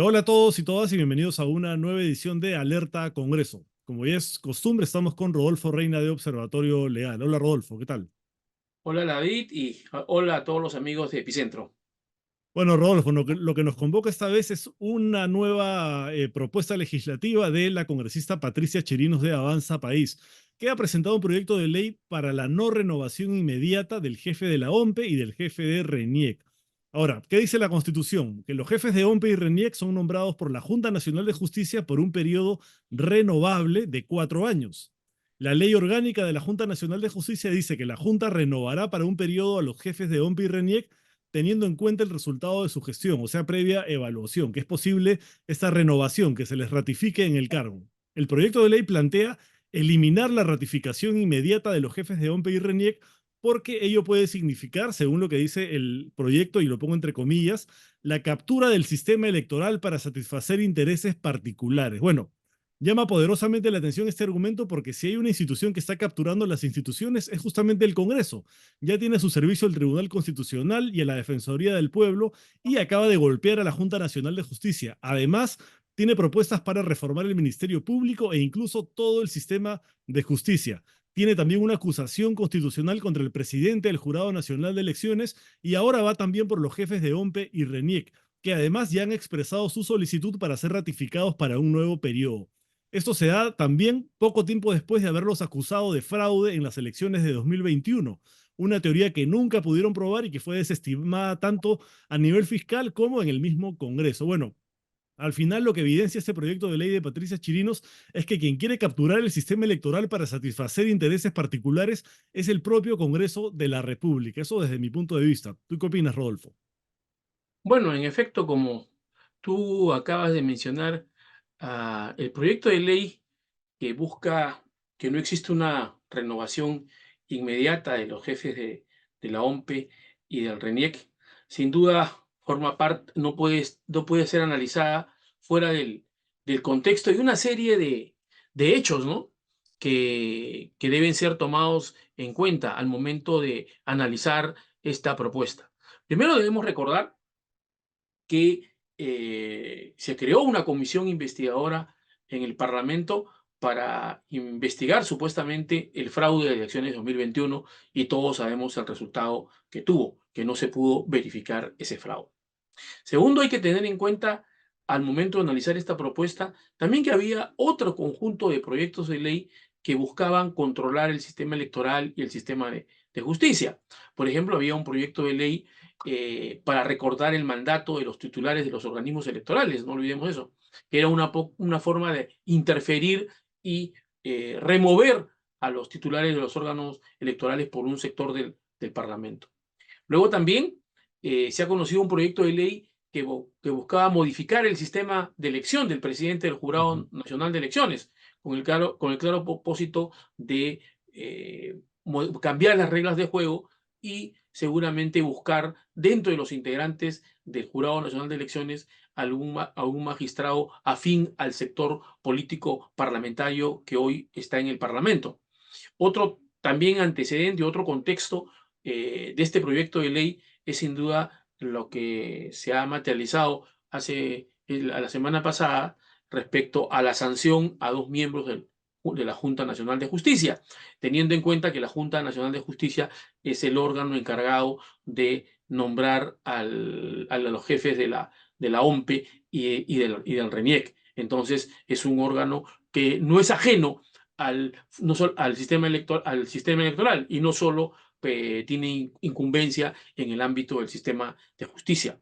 Hola a todos y todas y bienvenidos a una nueva edición de Alerta Congreso. Como ya es costumbre, estamos con Rodolfo Reina de Observatorio Legal. Hola Rodolfo, ¿qué tal? Hola David y hola a todos los amigos de Epicentro. Bueno, Rodolfo, lo que nos convoca esta vez es una nueva propuesta legislativa de la congresista Patricia Chirinos de Avanza País, que ha presentado un proyecto de ley para la no renovación inmediata del jefe de la OMPE y del jefe de RENIEC. Ahora, ¿qué dice la Constitución? Que los jefes de OMPE y RENIEC son nombrados por la Junta Nacional de Justicia por un periodo renovable de 4 años. La ley orgánica de la Junta Nacional de Justicia dice que la Junta renovará para un periodo a los jefes de OMPE y RENIEC teniendo en cuenta el resultado de su gestión, o sea, previa evaluación, que es posible esta renovación, que se les ratifique en el cargo. El proyecto de ley plantea eliminar la ratificación inmediata de los jefes de OMPE y RENIEC porque ello puede significar, según lo que dice el proyecto, y lo pongo entre comillas, la captura del sistema electoral para satisfacer intereses particulares. Bueno, llama poderosamente la atención este argumento porque si hay una institución que está capturando las instituciones es justamente el Congreso. Ya tiene a su servicio el Tribunal Constitucional y a la Defensoría del Pueblo y acaba de golpear a la Junta Nacional de Justicia. Además, tiene propuestas para reformar el Ministerio Público e incluso todo el sistema de justicia. Tiene también una acusación constitucional contra el presidente del Jurado Nacional de Elecciones y ahora va también por los jefes de OMPE y RENIEC, que además ya han expresado su solicitud para ser ratificados para un nuevo periodo. Esto se da también poco tiempo después de haberlos acusado de fraude en las elecciones de 2021, una teoría que nunca pudieron probar y que fue desestimada tanto a nivel fiscal como en el mismo Congreso. Bueno, al final lo que evidencia este proyecto de ley de Patricia Chirinos es que quien quiere capturar el sistema electoral para satisfacer intereses particulares es el propio Congreso de la República. Eso desde mi punto de vista. ¿Tú qué opinas, Rodolfo? Bueno, en efecto, como tú acabas de mencionar, el proyecto de ley que busca que no exista una renovación inmediata de los jefes de la OMPE y del RENIEC, sin duda forma parte, no puede ser analizada fuera del contexto y una serie de hechos, ¿no? Que deben ser tomados en cuenta al momento de analizar esta propuesta. Primero debemos recordar que se creó una comisión investigadora en el Parlamento para investigar supuestamente el fraude de elecciones de 2021 y todos sabemos el resultado que tuvo, que no se pudo verificar ese fraude. Segundo, hay que tener en cuenta al momento de analizar esta propuesta también que había otro conjunto de proyectos de ley que buscaban controlar el sistema electoral y el sistema de justicia. Por ejemplo, había un proyecto de ley para recordar el mandato de los titulares de los organismos electorales, no olvidemos eso, que era una forma de interferir y remover a los titulares de los órganos electorales por un sector del Parlamento. Luego también se ha conocido un proyecto de ley que buscaba modificar el sistema de elección del presidente del Jurado Ujú. Nacional de Elecciones, con el claro propósito de cambiar las reglas de juego y seguramente buscar dentro de los integrantes del Jurado Nacional de Elecciones algún magistrado afín al sector político parlamentario que hoy está en el Parlamento. Otro también antecedente, otro contexto de este proyecto de ley es sin duda lo que se ha materializado a la semana pasada respecto a la sanción a dos miembros de la Junta Nacional de Justicia, teniendo en cuenta que la Junta Nacional de Justicia es el órgano encargado de nombrar a los jefes de la OMPE y del RENIEC. Entonces, es un órgano que no es ajeno no solo al sistema electoral y no solo tiene incumbencia en el ámbito del sistema de justicia.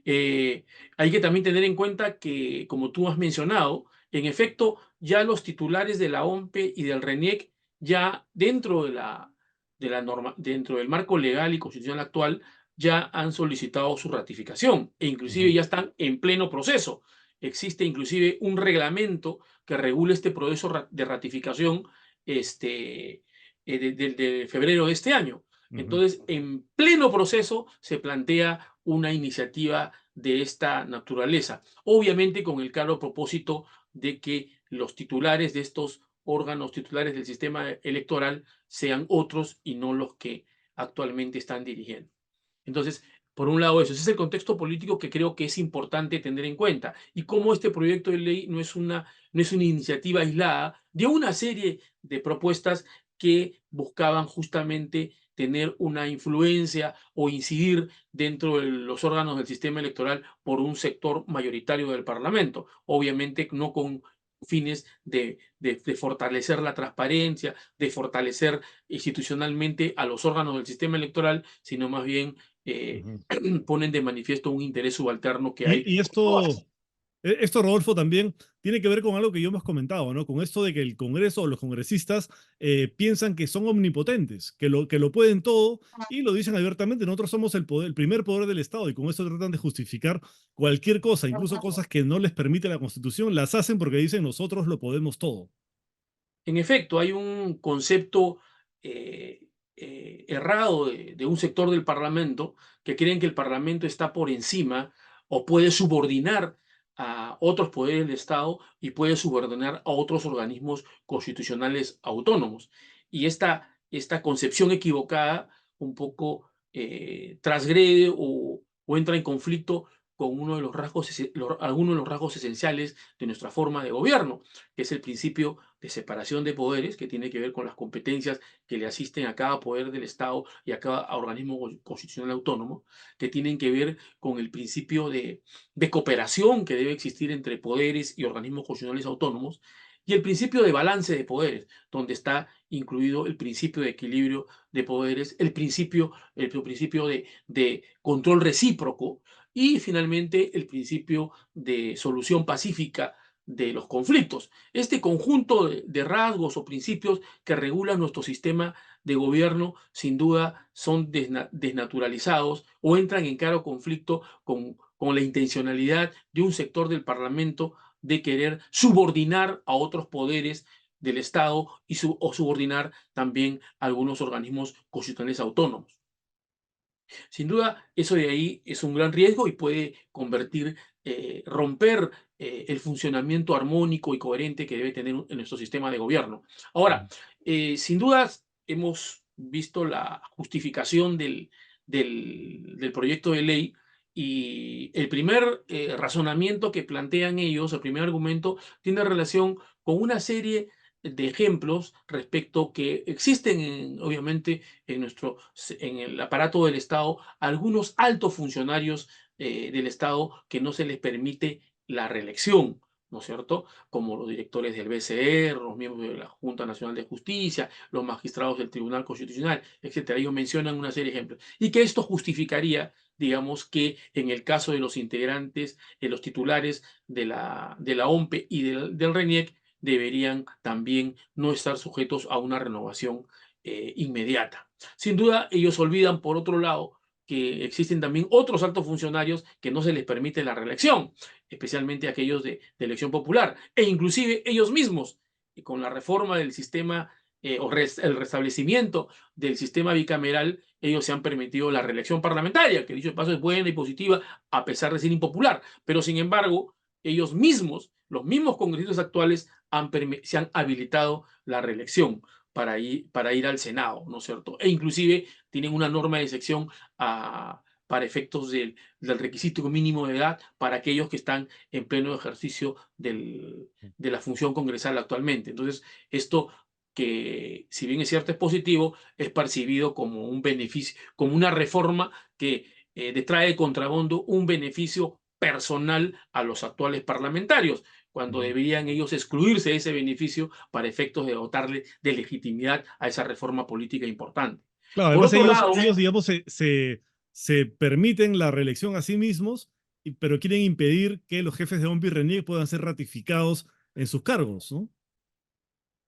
Eh, Hay que también tener en cuenta que, como tú has mencionado, en efecto, ya los titulares de la OMPE y del RENIEC, ya dentro del marco legal y constitucional actual, ya han solicitado su ratificación e inclusive Ujú. ya están en pleno proceso. Existe inclusive un reglamento que regula este proceso de ratificación de febrero de este año. Ujú. Entonces, en pleno proceso se plantea una iniciativa de esta naturaleza, obviamente con el claro propósito de que los titulares de estos órganos titulares del sistema electoral sean otros y no los que actualmente están dirigiendo. Entonces, Por un lado, eso. Ese es el contexto político que creo que es importante tener en cuenta. Y cómo este proyecto de ley no es una iniciativa aislada de una serie de propuestas que buscaban justamente tener una influencia o incidir dentro de los órganos del sistema electoral por un sector mayoritario del Parlamento. Obviamente no con fines de fortalecer la transparencia, de fortalecer institucionalmente a los órganos del sistema electoral, sino más bien eh, Ujú. ponen de manifiesto un interés subalterno que hay. Y esto, Rodolfo, también tiene que ver con algo que yo hemos comentado, ¿no? Con esto de que el Congreso o los congresistas piensan que son omnipotentes, que lo pueden todo y lo dicen abiertamente. Nosotros somos el primer poder del Estado y con esto tratan de justificar cualquier cosa, incluso cosas que no les permite la Constitución, las hacen porque dicen nosotros lo podemos todo. En efecto, hay un concepto eh, errado de un sector del Parlamento que creen que el Parlamento está por encima o puede subordinar a otros poderes del Estado y puede subordinar a otros organismos constitucionales autónomos. Y esta concepción equivocada un poco transgrede o entra en conflicto con uno de los rasgos, algunos de los rasgos esenciales de nuestra forma de gobierno, que es el principio de separación de poderes, que tiene que ver con las competencias que le asisten a cada poder del Estado y a cada organismo constitucional autónomo, que tienen que ver con el principio de cooperación que debe existir entre poderes y organismos constitucionales autónomos, y el principio de balance de poderes, donde está incluido el principio de equilibrio de poderes, el principio de control recíproco y finalmente el principio de solución pacífica de los conflictos. Este conjunto de rasgos o principios que regulan nuestro sistema de gobierno, sin duda, son desnaturalizados o entran en claro conflicto con la intencionalidad de un sector del Parlamento de querer subordinar a otros poderes del Estado o subordinar también a algunos organismos constitucionales autónomos. Sin duda, eso de ahí es un gran riesgo y puede romper el funcionamiento armónico y coherente que debe tener en nuestro sistema de gobierno. Ahora, sin dudas, hemos visto la justificación del proyecto de ley y el primer razonamiento que plantean ellos, el primer argumento, tiene relación con una serie de ejemplos respecto que existen, obviamente, en el aparato del Estado algunos altos funcionarios del Estado que no se les permite la reelección, ¿no es cierto? Como los directores del BCR, los miembros de la Junta Nacional de Justicia, los magistrados del Tribunal Constitucional, etcétera. Ellos mencionan una serie de ejemplos. Y que esto justificaría, digamos, que en el caso de los integrantes, los titulares de la OMPE y del RENIEC, deberían también no estar sujetos a una renovación inmediata. Sin duda, ellos olvidan, por otro lado, que existen también otros altos funcionarios que no se les permite la reelección, especialmente aquellos de elección popular, e inclusive ellos mismos, con la reforma del sistema el restablecimiento del sistema bicameral, ellos se han permitido la reelección parlamentaria, que dicho de paso es buena y positiva, a pesar de ser impopular, pero sin embargo, ellos mismos, los mismos congresistas actuales, se han habilitado la reelección para ir al Senado, ¿no es cierto? E inclusive tienen una norma de sección para efectos del requisito mínimo de edad para aquellos que están en pleno ejercicio de la función congresal actualmente. Entonces, esto que si bien es cierto es positivo, es percibido como un beneficio, como una reforma que trae de contrabando un beneficio personal a los actuales parlamentarios, cuando Ujú. deberían ellos excluirse de ese beneficio para efectos de dotarle de legitimidad a esa reforma política importante. Claro, Por además otro lado, ellos digamos, se permiten la reelección a sí mismos, pero quieren impedir que los jefes de OMPI y RENIEC puedan ser ratificados en sus cargos, ¿no?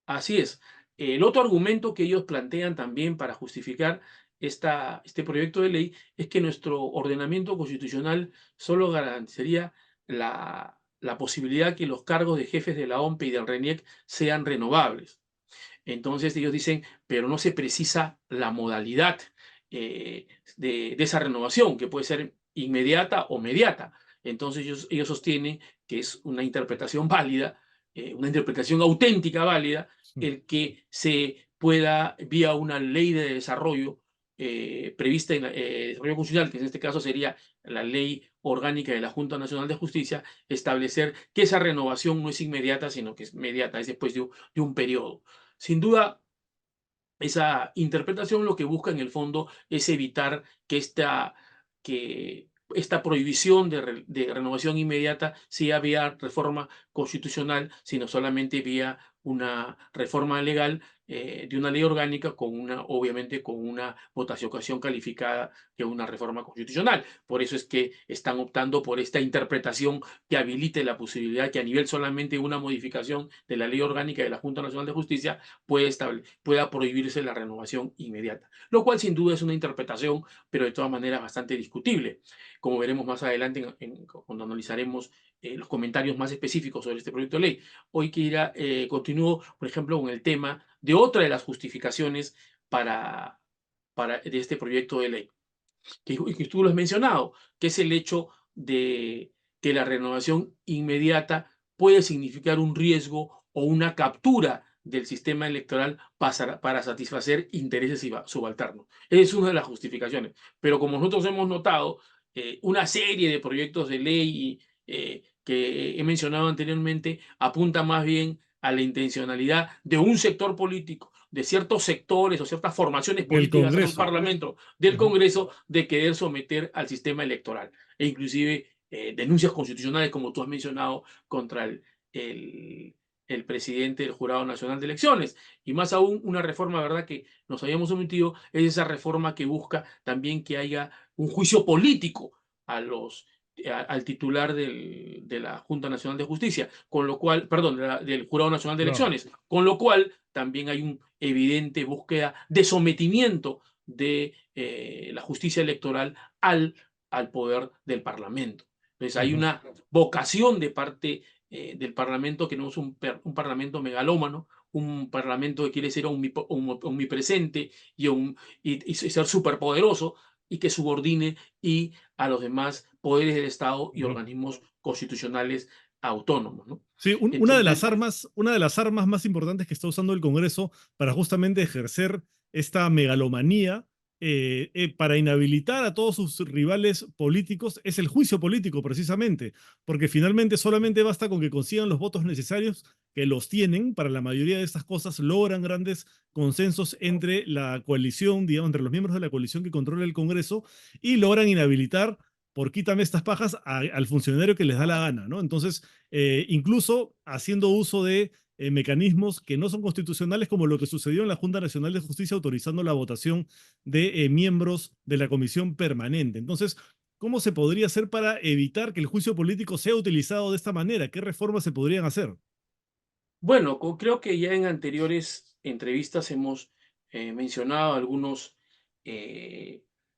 así es. El otro argumento que ellos plantean también para justificar este proyecto de ley es que nuestro ordenamiento constitucional solo garantizaría la posibilidad que los cargos de jefes de la OMPE y del RENIEC sean renovables. Entonces ellos dicen, pero no se precisa la modalidad de esa renovación, que puede ser inmediata o mediata. Entonces ellos sostienen que es una interpretación válida, una interpretación auténtica válida, el que se pueda, vía una ley de desarrollo, prevista en el desarrollo constitucional, que en este caso sería la ley orgánica de la Junta Nacional de Justicia, establecer que esa renovación no es inmediata, sino que es inmediata, es después de un periodo. Sin duda, esa interpretación lo que busca en el fondo es evitar que esta prohibición de renovación inmediata sea vía reforma constitucional, sino solamente vía una reforma legal de una ley orgánica obviamente con una votación calificada de una reforma constitucional. Por eso es que están optando por esta interpretación que habilite la posibilidad que a nivel solamente de una modificación de la ley orgánica de la Junta Nacional de Justicia pueda prohibirse la renovación inmediata, lo cual sin duda es una interpretación, pero de todas maneras bastante discutible, como veremos más adelante cuando analizaremos los comentarios más específicos sobre este proyecto de ley. Hoy continúo, por ejemplo, con el tema de otra de las justificaciones de este proyecto de ley, que tú lo has mencionado, que es el hecho de que la renovación inmediata puede significar un riesgo o una captura del sistema electoral para satisfacer intereses subalternos. Esa es una de las justificaciones. Pero como nosotros hemos notado, una serie de proyectos de ley que he mencionado anteriormente apunta más bien a la intencionalidad de un sector político, de ciertos sectores o ciertas formaciones Del políticas en el Congreso. Parlamento, del Ujú. Congreso, de querer someter al sistema electoral. E inclusive denuncias constitucionales, como tú has mencionado, contra el, el presidente del Jurado Nacional de Elecciones. Y más aún, una reforma, ¿verdad?, que nos habíamos sometido, es esa reforma que busca también que haya un juicio político al titular de la Junta Nacional de Justicia, con lo cual, perdón, del Jurado Nacional de Claro. Elecciones, con lo cual también hay una evidente búsqueda de sometimiento de la justicia electoral al poder del Parlamento. Entonces hay Ujú. una vocación de parte del Parlamento que no es un Parlamento megalómano, un Parlamento que quiere ser omnipresente y ser superpoderoso y que subordine a los demás poderes del Estado y Ujú. organismos constitucionales autónomos, ¿no? Sí, Entonces, una de las armas más importantes que está usando el Congreso para justamente ejercer esta megalomanía, para inhabilitar a todos sus rivales políticos, es el juicio político precisamente, porque finalmente solamente basta con que consigan los votos necesarios, que los tienen para la mayoría de estas cosas, logran grandes consensos entre la coalición, digamos, entre los miembros de la coalición que controla el Congreso, y logran inhabilitar por quítame estas pajas al funcionario que les da la gana, ¿no? Entonces, incluso haciendo uso de mecanismos que no son constitucionales, como lo que sucedió en la Junta Nacional de Justicia, autorizando la votación de miembros de la comisión permanente. Entonces, ¿cómo se podría hacer para evitar que el juicio político sea utilizado de esta manera? ¿Qué reformas se podrían hacer? bueno, creo que ya en anteriores entrevistas hemos mencionado algunos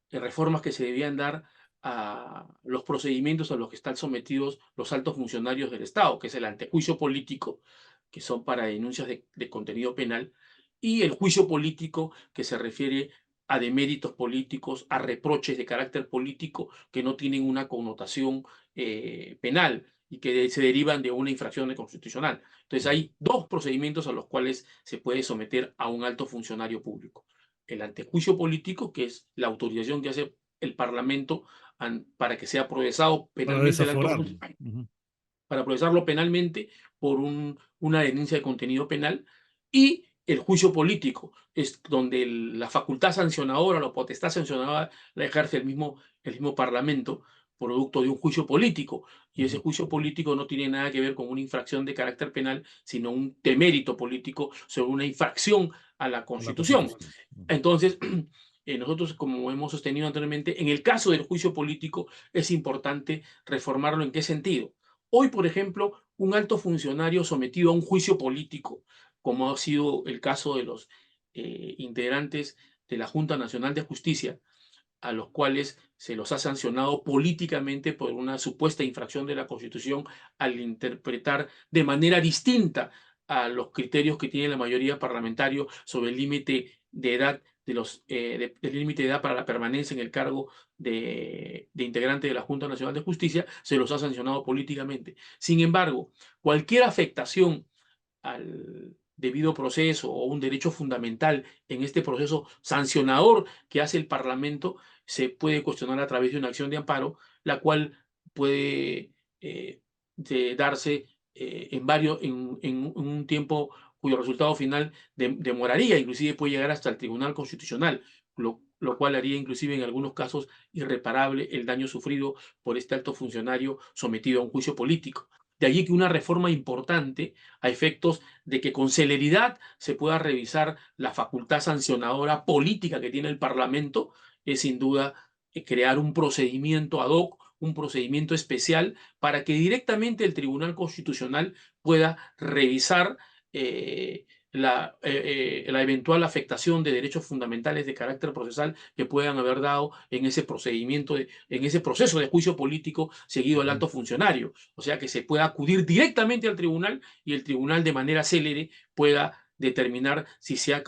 reformas que se debían dar a los procedimientos a los que están sometidos los altos funcionarios del Estado, que es el antejuicio político, que son para denuncias de contenido penal, y el juicio político, que se refiere a deméritos políticos, a reproches de carácter político que no tienen una connotación penal y que se derivan de una infracción constitucional. Entonces hay dos procedimientos a los cuales se puede someter a un alto funcionario público. El antejuicio político, que es la autorización que hace el Parlamento para que sea procesado Para penalmente el alto desaforar. funcionario, Ujú. para procesarlo penalmente por una denuncia de contenido penal, y el juicio político, es donde la facultad sancionadora, la potestad sancionadora la ejerce el mismo Parlamento, producto de un juicio político, y ese Ujú. juicio político no tiene nada que ver con una infracción de carácter penal, sino un demérito político sobre una infracción a la A la Constitución. Constitución. Ujú. Entonces, nosotros, como hemos sostenido anteriormente, en el caso del juicio político es importante reformarlo. ¿En qué sentido? Hoy, por ejemplo, un alto funcionario sometido a un juicio político, como ha sido el caso de los integrantes de la Junta Nacional de Justicia, a los cuales se los ha sancionado políticamente por una supuesta infracción de la Constitución al interpretar de manera distinta a los criterios que tiene la mayoría parlamentaria sobre el límite de edad del límite de edad para la permanencia en el cargo de integrante de la Junta Nacional de Justicia, se los ha sancionado políticamente. Sin embargo, cualquier afectación al, debido proceso o un derecho fundamental en este proceso sancionador que hace el Parlamento, se puede cuestionar a través de una acción de amparo, la cual puede darse en un tiempo cuyo resultado final demoraría, inclusive puede llegar hasta el Tribunal Constitucional, lo cual haría inclusive en algunos casos irreparable el daño sufrido por este alto funcionario sometido a un juicio político. De allí que una reforma importante a efectos de que con celeridad se pueda revisar la facultad sancionadora política que tiene el Parlamento es sin duda crear un procedimiento ad hoc, un procedimiento especial para que directamente el Tribunal Constitucional pueda revisar la eventual afectación de derechos fundamentales de carácter procesal que puedan haber dado en ese procedimiento, en ese proceso de juicio político seguido al Ujú. alto funcionario. O sea, que se pueda acudir directamente al tribunal y el tribunal de manera célere pueda determinar si se ha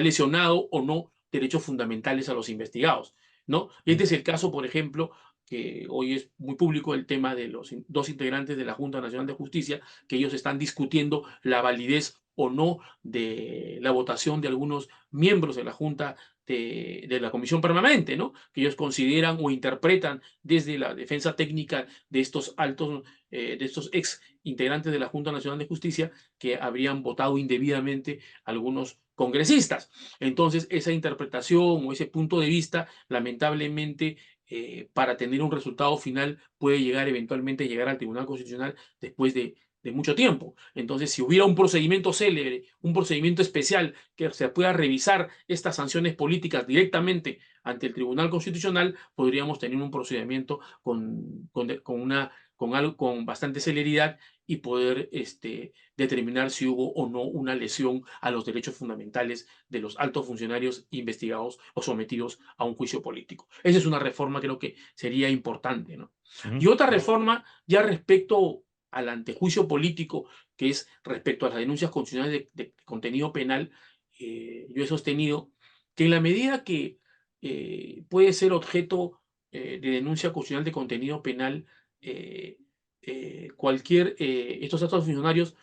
lesionado o no derechos fundamentales a los investigados, ¿no? Y este es el caso, por ejemplo, que hoy es muy público el tema de los dos integrantes de la Junta Nacional de Justicia, que ellos están discutiendo la validez o no de la votación de algunos miembros de la Junta de la Comisión Permanente, ¿no? Que ellos consideran o interpretan desde la defensa técnica de estos de estos ex integrantes de la Junta Nacional de Justicia que habrían votado indebidamente algunos congresistas. Entonces, esa interpretación o ese punto de vista, lamentablemente, para tener un resultado final puede llegar eventualmente llegar al Tribunal Constitucional después de mucho tiempo. Entonces, si hubiera un procedimiento célebre, un procedimiento especial que se pueda revisar estas sanciones políticas directamente ante el Tribunal Constitucional, podríamos tener un procedimiento con bastante celeridad y poder determinar si hubo o no una lesión a los derechos fundamentales de los altos funcionarios investigados o sometidos a un juicio político. Esa es una reforma que creo que sería importante, ¿no? Ujú. Y otra reforma ya respecto al antejuicio político, que es respecto a las denuncias constitucionales de contenido penal, yo he sostenido que en la medida que puede ser objeto de denuncia constitucional de contenido penal, eh, estos altos funcionarios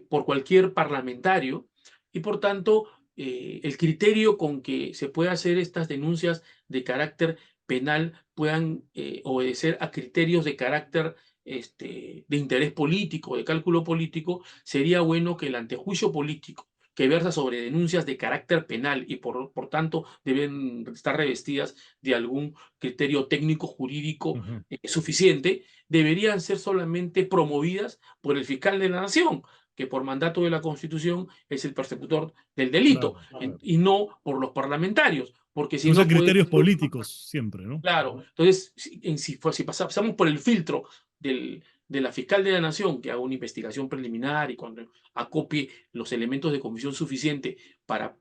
por cualquier parlamentario y por tanto el criterio con que se puede hacer estas denuncias de carácter penal puedan obedecer a criterios de carácter de interés político, de cálculo político, sería bueno que el antejuicio político que versa sobre denuncias de carácter penal y por tanto deben estar revestidas de algún criterio técnico jurídico Ujú. suficiente, deberían ser solamente promovidas por el fiscal de la nación, que por mandato de la Constitución es el persecutor del delito, Claro. y no por los parlamentarios, porque si Usa no puede. criterios políticos siempre, ¿no? Claro, entonces, si pasamos por el filtro de la fiscal de la Nación, que haga una investigación preliminar y cuando acopie los elementos de comisión suficiente para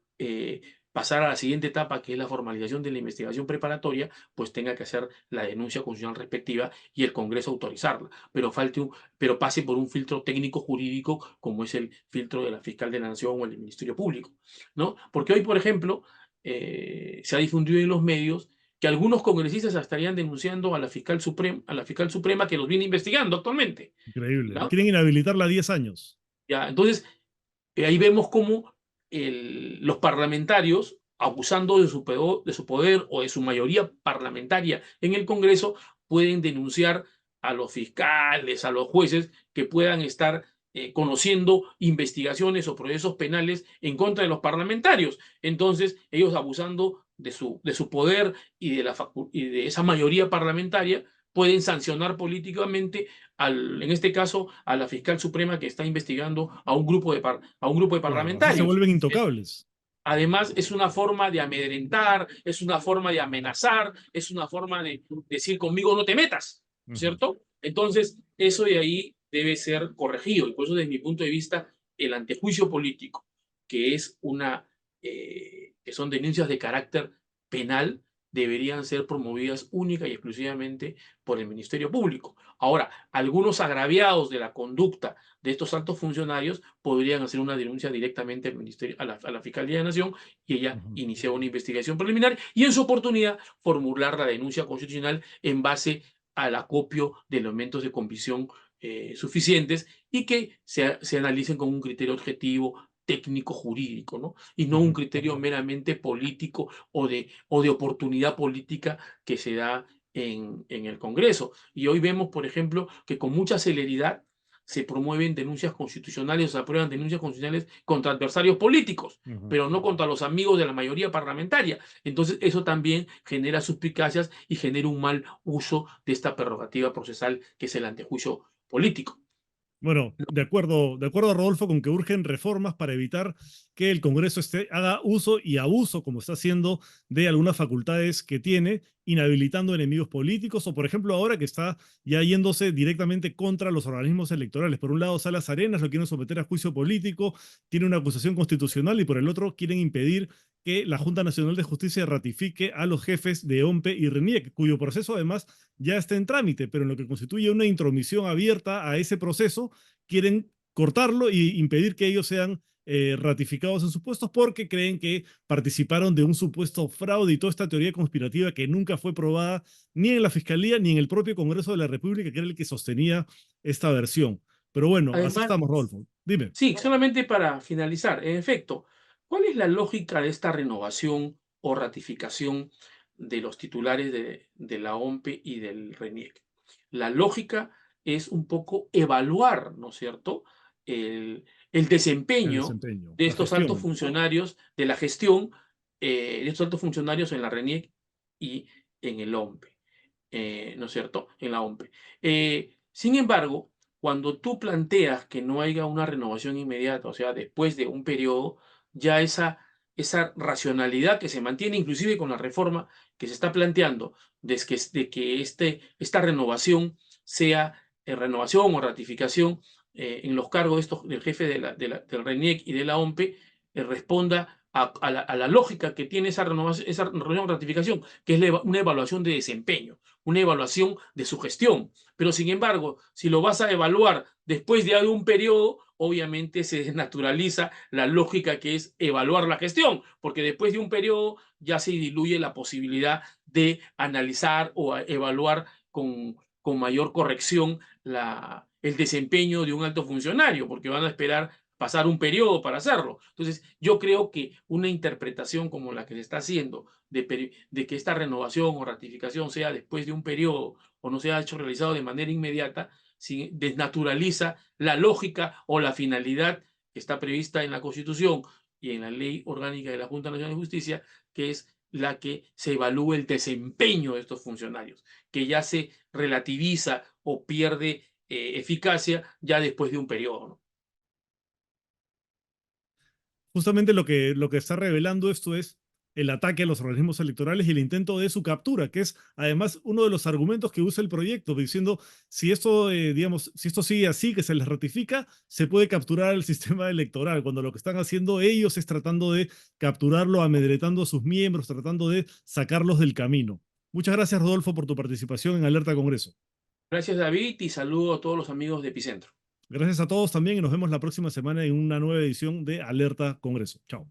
pasar a la siguiente etapa, que es la formalización de la investigación preparatoria, pues tenga que hacer la denuncia constitucional respectiva y el Congreso autorizarla, pero pase por un filtro técnico jurídico como es el filtro de la fiscal de la Nación o el Ministerio Público, ¿no? Porque hoy, por ejemplo, se ha difundido en los medios que algunos congresistas estarían denunciando a la fiscal suprema que los viene investigando actualmente, Increíble. ¿no? Quieren inhabilitarla a 10 años. Ya, entonces, ahí vemos cómo los parlamentarios, abusando de su poder o de su mayoría parlamentaria en el Congreso, pueden denunciar a los fiscales, a los jueces que puedan estar conociendo investigaciones o procesos penales en contra de los parlamentarios. Entonces, ellos abusando de su poder y de esa mayoría parlamentaria, pueden sancionar políticamente en este caso, a la fiscal suprema que está investigando a un grupo de Claro, así se parlamentarios. vuelven intocables. Además, es una forma de amedrentar, es una forma de amenazar, es una forma de decir conmigo no te metas, Ujú. ¿cierto? Entonces, eso de ahí debe ser corregido. Y por eso, desde mi punto de vista, el antejuicio político, que es que son denuncias de carácter penal, deberían ser promovidas única y exclusivamente por el Ministerio Público. Ahora, algunos agraviados de la conducta de estos altos funcionarios podrían hacer una denuncia directamente al ministerio, a la Fiscalía de Nación y ella Ujú. inicia una investigación preliminar y en su oportunidad formular la denuncia constitucional en base al acopio de elementos de convicción suficientes y que se analicen con un criterio objetivo técnico jurídico, ¿no? Y no un Ujú. criterio meramente político o de oportunidad política que se da en el Congreso. Y hoy vemos, por ejemplo, que con mucha celeridad se promueven denuncias constitucionales o se aprueban denuncias constitucionales contra adversarios políticos, Ujú. pero no contra los amigos de la mayoría parlamentaria. Entonces, eso también genera suspicacias y genera un mal uso de esta prerrogativa procesal que es el antejuicio político. Bueno, de acuerdo a Rodolfo, con que urgen reformas para evitar que el Congreso haga uso y abuso, como está haciendo, de algunas facultades que tiene, inhabilitando enemigos políticos, o por ejemplo ahora que está ya yéndose directamente contra los organismos electorales. Por un lado, Salas Arenas lo quieren someter a juicio político, tiene una acusación constitucional, y por el otro quieren impedir que la Junta Nacional de Justicia ratifique a los jefes de OMPE y RENIEC, cuyo proceso además ya está en trámite, pero en lo que constituye una intromisión abierta a ese proceso, quieren cortarlo y impedir que ellos sean ratificados en sus puestos porque creen que participaron de un supuesto fraude y toda esta teoría conspirativa que nunca fue probada ni en la Fiscalía ni en el propio Congreso de la República, que era el que sostenía esta versión. Pero bueno, así Además, estamos, Rodolfo. Dime. sí, solamente para finalizar, en efecto, ¿cuál es la lógica de esta renovación o ratificación de los titulares de la OMPE y del RENIEC? La lógica es un poco evaluar, ¿no es cierto?, el El desempeño desempeño, de la estos altos gestión. funcionarios, de la gestión de estos altos funcionarios en la RENIEC y en el OMPE. ¿No es cierto?, en la OMPE. Sin embargo, cuando tú planteas que no haya una renovación inmediata, o sea, después de un periodo, ya esa racionalidad que se mantiene inclusive con la reforma que se está planteando, de que esta renovación sea renovación o ratificación en los cargos del jefe del RENIEC y de la OMPE, responda a la lógica que tiene esa renovación o ratificación, que es una evaluación de desempeño, una evaluación de su gestión. Pero sin embargo, si lo vas a evaluar después de un periodo, obviamente se desnaturaliza la lógica que es evaluar la gestión, porque después de un periodo ya se diluye la posibilidad de analizar o evaluar con mayor corrección el desempeño de un alto funcionario, porque van a esperar pasar un periodo para hacerlo. Entonces, yo creo que una interpretación como la que se está haciendo de que esta renovación o ratificación sea después de un periodo o no se ha hecho realizado de manera inmediata, desnaturaliza la lógica o la finalidad que está prevista en la Constitución y en la Ley Orgánica de la Junta Nacional de Justicia, que es la que se evalúe el desempeño de estos funcionarios, que ya se relativiza o pierde eficacia ya después de un periodo, ¿no? Justamente lo que está revelando esto es el ataque a los organismos electorales y el intento de su captura, que es además uno de los argumentos que usa el proyecto, diciendo si esto, digamos, si esto sigue así, que se les ratifica, se puede capturar el sistema electoral, cuando lo que están haciendo ellos es tratando de capturarlo, amedretando a sus miembros, tratando de sacarlos del camino. Muchas gracias, Rodolfo, por tu participación en Alerta Congreso. Gracias, David, y saludo a todos los amigos de Epicentro. Gracias a todos también y nos vemos la próxima semana en una nueva edición de Alerta Congreso. Chao.